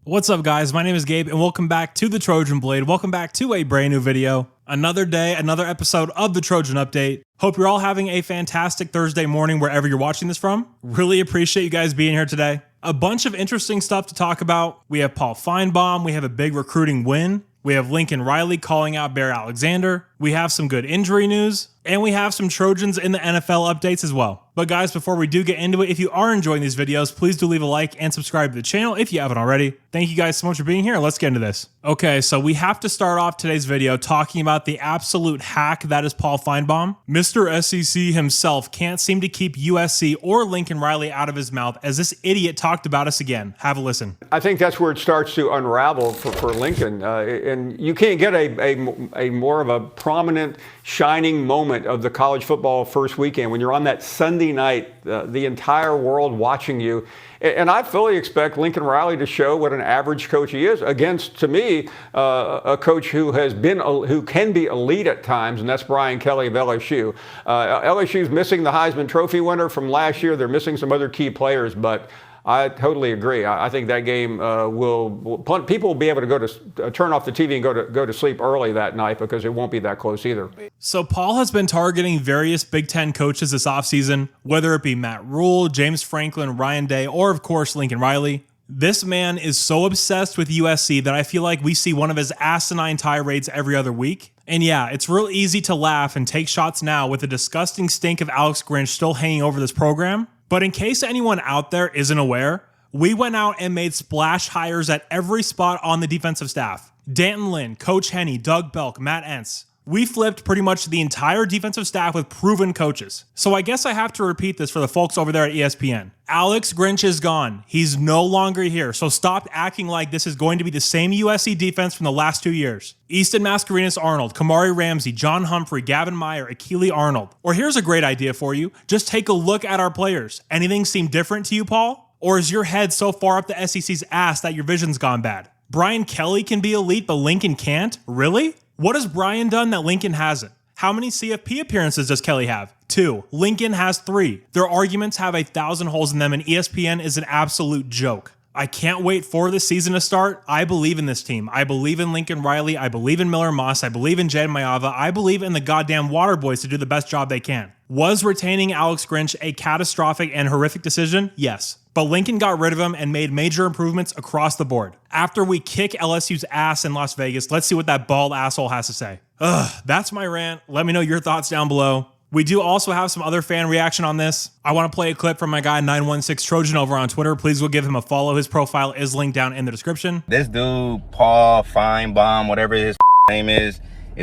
What's up, guys? My name is Gabe, and welcome back to the Trojan Blade. Welcome back to a brand new video. Another day, another episode of the Trojan Update. Hope you're all having a fantastic Thursday morning wherever you're watching this from. Really appreciate you guys being here today. A bunch of interesting stuff to talk about. We have Paul Finebaum. We have a big recruiting win. We have Lincoln Riley calling out Bear Alexander. We have some good injury news. And we have some Trojans in the NFL updates as well. But guys, before we do get into it, if you are enjoying these videos, please do leave a like and subscribe to the channel if you haven't already. Thank you guys so much for being here. Let's get into this. Okay, so we have to start off today's video talking about the absolute hack that is Paul Finebaum. Mr. SEC himself can't seem to keep USC or Lincoln Riley out of his mouth as this idiot talked about us again. Have a listen. I think that's where it starts to unravel for Lincoln. And you can't get a more of a prominent, shining moment of the college football first weekend when you're on that Sunday night, the entire world watching you. And I fully expect Lincoln Riley to show what an average coach he is against, to me, a coach who can be elite at times, and that's Brian Kelly of LSU. LSU's missing the Heisman Trophy winner from last year. They're missing some other key players, but I totally agree. I think that game people will be able to go to turn off the TV and go to sleep early that night because it won't be that close either. So Paul has been targeting various Big Ten coaches this offseason, whether it be Matt Rule, James Franklin, Ryan Day, or of course Lincoln Riley. This man is so obsessed with USC that I feel like we see one of his asinine tirades every other week. And yeah, it's real easy to laugh and take shots now with the disgusting stink of Alex Grinch still hanging over this program. But in case anyone out there isn't aware, we went out and made splash hires at every spot on the defensive staff. Danton Lynn, Coach Henney, Doug Belk, Matt Entz. We flipped pretty much the entire defensive staff with proven coaches. So I guess I have to repeat this for the folks over there at ESPN. Alex Grinch is gone. He's no longer here. So stop acting like this is going to be the same USC defense from the last 2 years. Easton Mascarenas Arnold, Kamari Ramsey, John Humphrey, Gavin Meyer, Akili Arnold. Or here's a great idea for you. Just take a look at our players. Anything seem different to you, Paul? Or is your head so far up the SEC's ass that your vision's gone bad? Brian Kelly can be elite, but Lincoln can't? Really? What has Brian done that Lincoln hasn't? How many CFP appearances does Kelly have? 2. Lincoln has 3. Their arguments have 1,000 holes in them, and ESPN is an absolute joke. I can't wait for the season to start. I believe in this team. I believe in Lincoln Riley. I believe in Miller Moss. I believe in Jed Mayava. I believe in the goddamn Water Boys to do the best job they can. Was retaining Alex Grinch a catastrophic and horrific decision? Yes. But Lincoln got rid of him and made major improvements across the board. After we kick LSU's ass in Las Vegas, let's see what that bald asshole has to say. That's my rant. Let me know your thoughts down below. We do also have some other fan reaction on this. I want to play a clip from my guy 916 Trojan over on Twitter. Please go give him a follow. His profile is linked down in the description. This dude, Paul Finebaum, whatever his name is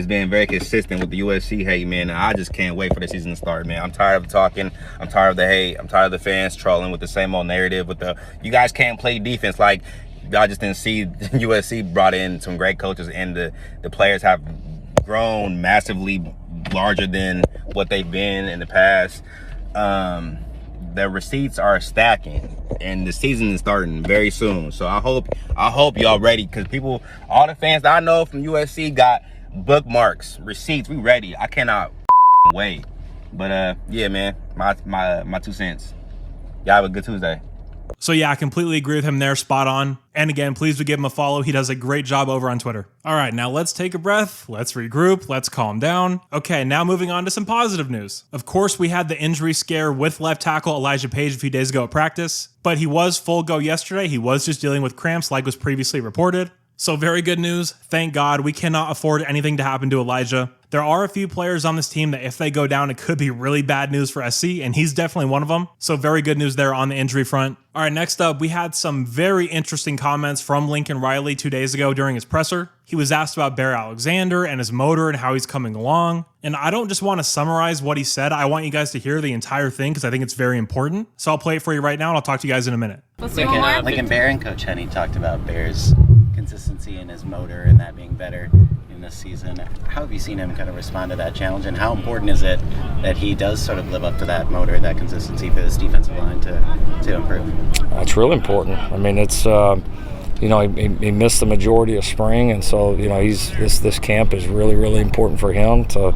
being very consistent with the USC hate, man. I just can't wait for the season to start, man. I'm tired of talking. I'm tired of the hate. I'm tired of the fans trolling with the same old narrative with the, you guys can't play defense. Like, I just didn't see USC brought in some great coaches, and the players have grown massively larger than what they've been in the past. The receipts are stacking, and the season is starting very soon. So I hope y'all ready, because all the fans that I know from USC got bookmarks, receipts. We ready. I cannot wait. But yeah, man, my 2 cents. Y'all have a good Tuesday. So yeah, I completely agree with him there, spot on. And again, please do give him a follow. He does a great job over on Twitter. All right, now let's take a breath. Let's regroup. Let's calm down. Okay, now moving on to some positive news. Of course, we had the injury scare with left tackle Elijah Page a few days ago at practice, but he was full go yesterday. He was just dealing with cramps like was previously reported. So very good news. Thank God. We cannot afford anything to happen to Elijah. There are a few players on this team that if they go down, it could be really bad news for SC, and he's definitely one of them. So very good news there on the injury front. All right, next up, we had some very interesting comments from Lincoln Riley 2 days ago during his presser. He was asked about Bear Alexander and his motor and how he's coming along. And I don't just want to summarize what he said. I want you guys to hear the entire thing because I think it's very important. So I'll play it for you right now, and I'll talk to you guys in a minute. Lincoln Bear and Coach Henney talked about Bear's consistency in his motor and that being better in this season. How have you seen him kind of respond to that challenge, and how important is it that he does sort of live up to that motor, that consistency for this defensive line to improve? It's really important. I mean, it's he missed the majority of spring, and so this camp is really important for him to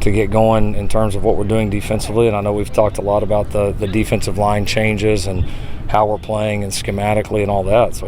get going in terms of what we're doing defensively. And I know we've talked a lot about the defensive line changes and how we're playing and schematically and all that. So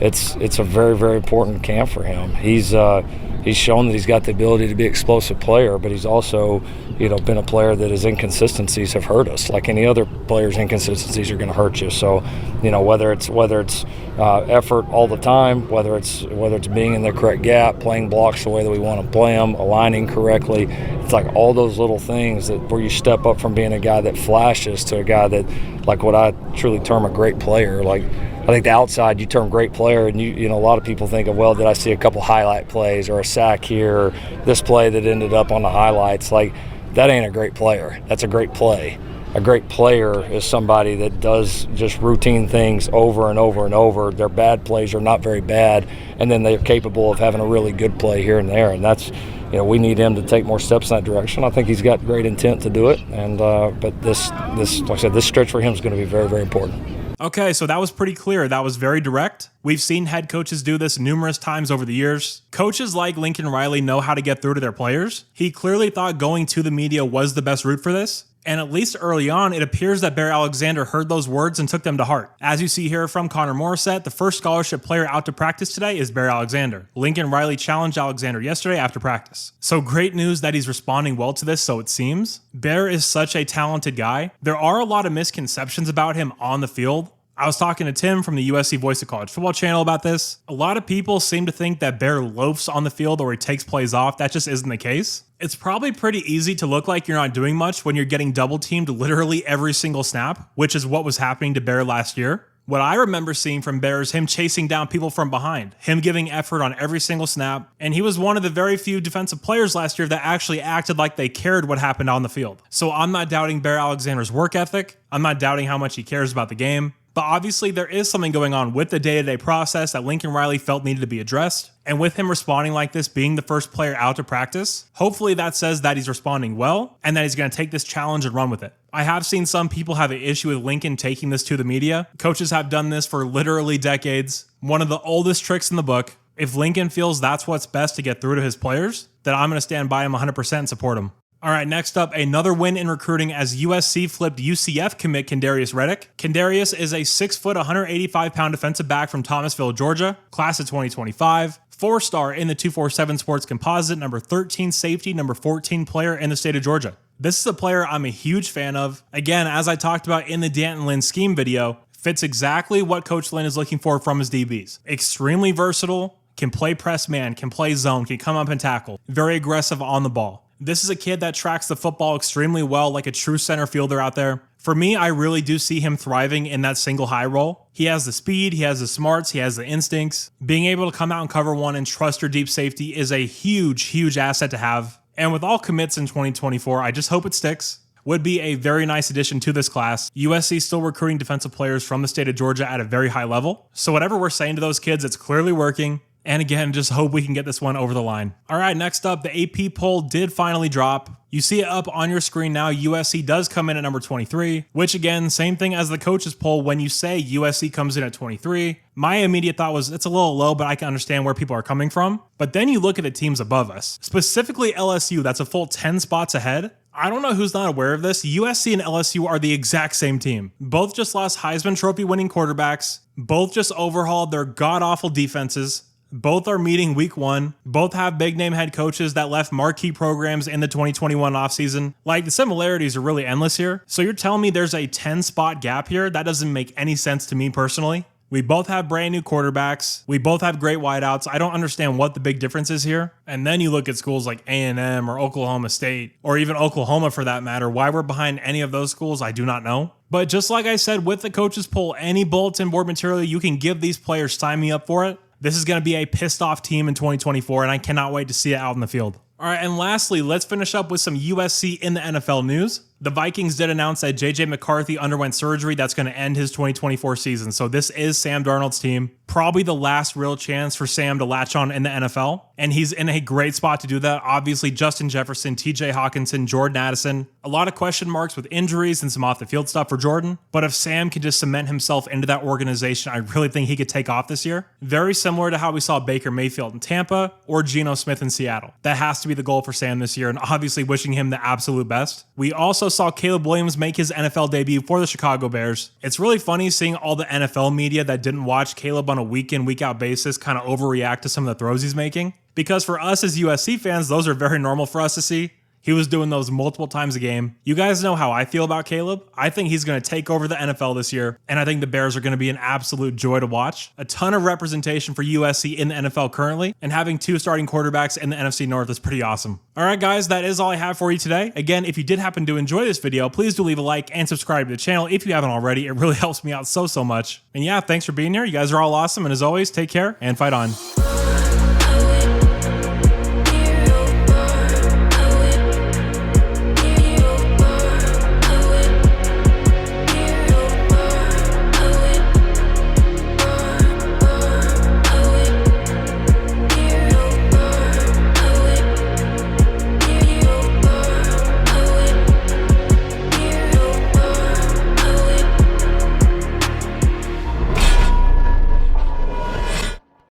it's a very, very important camp for him. He's shown that he's got the ability to be an explosive player, but he's also, been a player that his inconsistencies have hurt us. Like any other player's inconsistencies are going to hurt you. So, whether it's effort all the time, whether it's being in the correct gap, playing blocks the way that we want to play them, aligning correctly, it's like all those little things where you step up from being a guy that flashes to a guy that, like what I truly term a great player. Like, I think the outside you term great player, and a lot of people think of, well, did I see a couple highlight plays or a sack here, or this play that ended up on the highlights? Like, that ain't a great player. That's a great play. A great player is somebody that does just routine things over and over and over. Their bad plays are not very bad, and then they're capable of having a really good play here and there. And that's, we need him to take more steps in that direction. I think he's got great intent to do it. And but this, like I said, this stretch for him is going to be very, very important. Okay, so that was pretty clear. That was very direct. We've seen head coaches do this numerous times over the years. Coaches like Lincoln Riley know how to get through to their players. He clearly thought going to the media was the best route for this. And at least early on, it appears that Bear Alexander heard those words and took them to heart. As you see here from Connor Morissette, the first scholarship player out to practice today is Bear Alexander. Lincoln Riley challenged Alexander yesterday after practice. So great news that he's responding well to this, so it seems. Bear is such a talented guy. There are a lot of misconceptions about him on the field. I was talking to Tim from the USC Voice of College Football channel about this. A lot of people seem to think that Bear loafs on the field or he takes plays off. That just isn't the case. It's probably pretty easy to look like you're not doing much when you're getting double teamed literally every single snap, which is what was happening to Bear last year. What I remember seeing from Bear is him chasing down people from behind, him giving effort on every single snap, and he was one of the very few defensive players last year that actually acted like they cared what happened on the field. So I'm not doubting Bear Alexander's work ethic. I'm not doubting how much he cares about the game. But obviously there is something going on with the day-to-day process that Lincoln Riley felt needed to be addressed. And with him responding like this, being the first player out to practice, hopefully that says that he's responding well and that he's going to take this challenge and run with it. I have seen some people have an issue with Lincoln taking this to the media. Coaches have done this for literally decades. One of the oldest tricks in the book. If Lincoln feels that's what's best to get through to his players, then I'm going to stand by him 100% and support him. All right, next up, another win in recruiting as USC flipped UCF commit Kendarius Reddick. Kendarius is a 6', 185-pound defensive back from Thomasville, Georgia, class of 2025. 4-star in the 247 Sports Composite, number 13 safety, number 14 player in the state of Georgia. This is a player I'm a huge fan of. Again, as I talked about in the Danton Lynn scheme video, fits exactly what Coach Lynn is looking for from his DBs. Extremely versatile, can play press man, can play zone, can come up and tackle. Very aggressive on the ball. This is a kid that tracks the football extremely well, like a true center fielder out there. For me, I really do see him thriving in that single high role. He has the speed, he has the smarts, he has the instincts. Being able to come out and cover one and trust your deep safety is a huge, huge asset to have. And with all commits in 2024, I just hope it sticks. Would be a very nice addition to this class. USC still recruiting defensive players from the state of Georgia at a very high level. So whatever we're saying to those kids, it's clearly working. And again, just hope we can get this one over the line. All right, next up, the AP poll did finally drop. You see it up on your screen now. USC does come in at number 23, which again, same thing as the coaches poll. When you say USC comes in at 23, my immediate thought was it's a little low, but I can understand where people are coming from. But then you look at the teams above us, specifically LSU, that's a full 10 spots ahead. I don't know who's not aware of this. USC and LSU are the exact same team. Both just lost Heisman Trophy winning quarterbacks. Both just overhauled their god-awful defenses. Both are meeting week one. Both have big name head coaches that left marquee programs in the 2021 offseason. Like, the similarities are really endless here. So you're telling me there's a 10 spot gap here? That doesn't make any sense to me personally. We both have brand new quarterbacks. We both have great wideouts. I don't understand what the big difference is here. And then you look at schools like A&M or Oklahoma State, or even Oklahoma for that matter. Why we're behind any of those schools, I do not know. But just like I said with the coaches poll, any bulletin board material you can give these players, sign me up for it. This is going to be a pissed off team in 2024, and I cannot wait to see it out in the field. All right, and lastly, let's finish up with some USC in the NFL news. The Vikings did announce that J.J. McCarthy underwent surgery that's going to end his 2024 season. So this is Sam Darnold's team. Probably the last real chance for Sam to latch on in the NFL. And he's in a great spot to do that. Obviously, Justin Jefferson, TJ Hawkinson, Jordan Addison. A lot of question marks with injuries and some off-the-field stuff for Jordan. But if Sam can just cement himself into that organization, I really think he could take off this year. Very similar to how we saw Baker Mayfield in Tampa or Geno Smith in Seattle. That has to be the goal for Sam this year, and obviously wishing him the absolute best. We also saw Caleb Williams make his NFL debut for the Chicago Bears. It's really funny seeing all the NFL media that didn't watch Caleb on a week in, week out basis kind of overreact to some of the throws he's making. Because for us as USC fans, those are very normal for us to see. He was doing those multiple times a game. You guys know how I feel about Caleb. I think he's going to take over the NFL this year, and I think the Bears are going to be an absolute joy to watch. A ton of representation for USC in the NFL currently, and having 2 starting quarterbacks in the NFC North is pretty awesome. All right, guys, that is all I have for you today. Again, if you did happen to enjoy this video, please do leave a like and subscribe to the channel if you haven't already. It really helps me out so much. And yeah, thanks for being here. You guys are all awesome, and as always, take care and fight on.